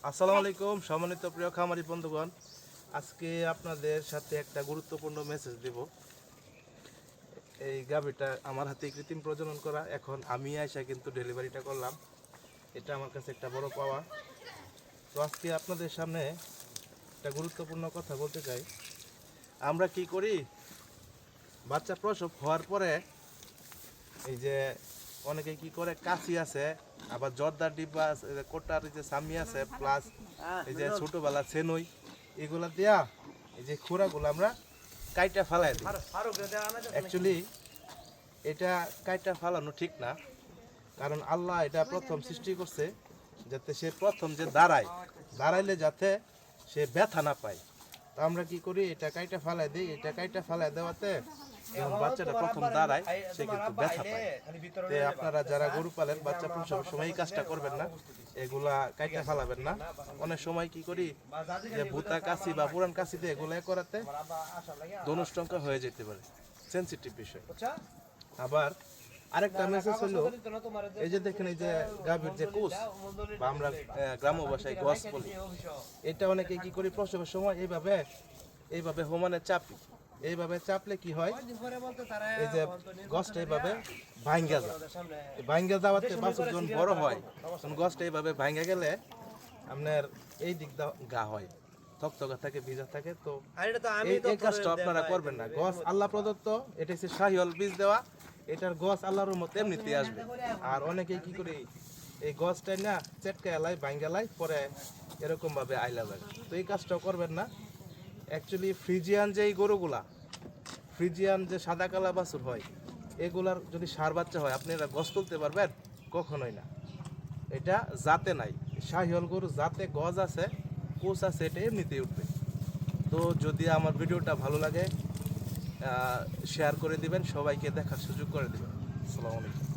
আসসালামু আলাইকুম সম্মানিত প্রিয় খামারি বন্ধুগণ, আজকে আপনাদের সাথে একটা গুরুত্বপূর্ণ মেসেজ দেব। এই গাভীটা আমার হাতে কৃত্রিম প্রজনন করা, এখন আমি আইসা কিন্তু ডেলিভারিটা করলাম। এটা আমার কাছে একটা বড় পাওয়া। তো আজকে আপনাদের সামনে একটা গুরুত্বপূর্ণ কথা বলতে চাই। আমরা কি করি, বাচ্চা প্রসব হওয়ার পরে এই যে অনেকে কি করে, কাশি আছে, আবার জর্দার ডিব্বা আছে, কোটার যে সামি আছে, প্লাস এই যে ছোটবেলা ছেনই, এগুলা দিয়া এই যে খোরাগুলো আমরা কাইটা ফালাই দিই। অ্যাকচুয়ালি এটা কাইটা ফালানো ঠিক না, কারণ আল্লাহ এটা প্রথম সৃষ্টি করছে যাতে সে প্রথম যে দাঁড়াইলে যাতে সে ব্যথা না পায়। তো আমরা কি করি, এটা কাইটা ফালাই দিই। এটা কাইটা ফালাই দেওয়াতে যখন বাচ্চাটা প্রথম দাঁড়ায় সে কিন্তু ব্যথা পায়। তো আপনারা যারা গরু পালেন, বাচ্চা প্রসবের সময় এই কাজটা করবেন না, এগুলা কাইটা ফালাবেন না। অনেক সময় কি করি, যে ভুতা কাশি বা পুরান কাশিতে এগুলা করাতে ধনুষ্টঙ্কা হয়ে যেতে পারে, সেন্সিটিভ বিষয়। আবার আরেকটা মেসেজ হলো, এই যে দেখেন এই যে গাভীর যে কোষ বা আমরা গ্রাম্য ভাষায় গস বলি, এটা অনেকে কি করি প্রসবের সময় এইভাবে হোমানে চাপি। এইভাবে চাপলে কি হয়, এই যে গসটা এইভাবে ভাঙ্গা যায়। ভাঙ্গা যাওয়াতে বাছুর যখন বড় হয় তখন গসটা এইভাবে ভাঙ্গা গেলে আপনার এই দিক গা হয়, থকথকা থাকে, ভিজা থাকে। তো এই কাজটা আপনারা করবেন না। গস আল্লাহ প্রদত্ত, এটা হচ্ছে শাহিওয়াল বীজ দেওয়া, এটার গস আল্লাহর মতো এমনিতে আসবে। আর অনেকেই কি করি, এই গসটা না চেটকা এলাই ভাঙ্গালাই পরে এরকম ভাবে আইলা যায়। তো এই কাজটাও করবেন না। অ্যাকচুয়ালি ফ্রিজিয়ান যে এই গরুগুলা, ফ্রিজিয়ান যে সাদা কালা বাছুর হয়, এগুলার যদি সার বাচ্চা হয় আপনি এরা গস তুলতে পারবেন? কখনোই না। এটা জাতে নাই। শাহিওয়াল গরু জাতে গজ আছে, কোচ আছে, এটা এমনিতেই উঠবে। তো যদি আমার ভিডিওটা ভালো লাগে শেয়ার করে দিবেন, সবাইকে দেখার সুযোগ করে দিবেন। আসসালামু আলাইকুম।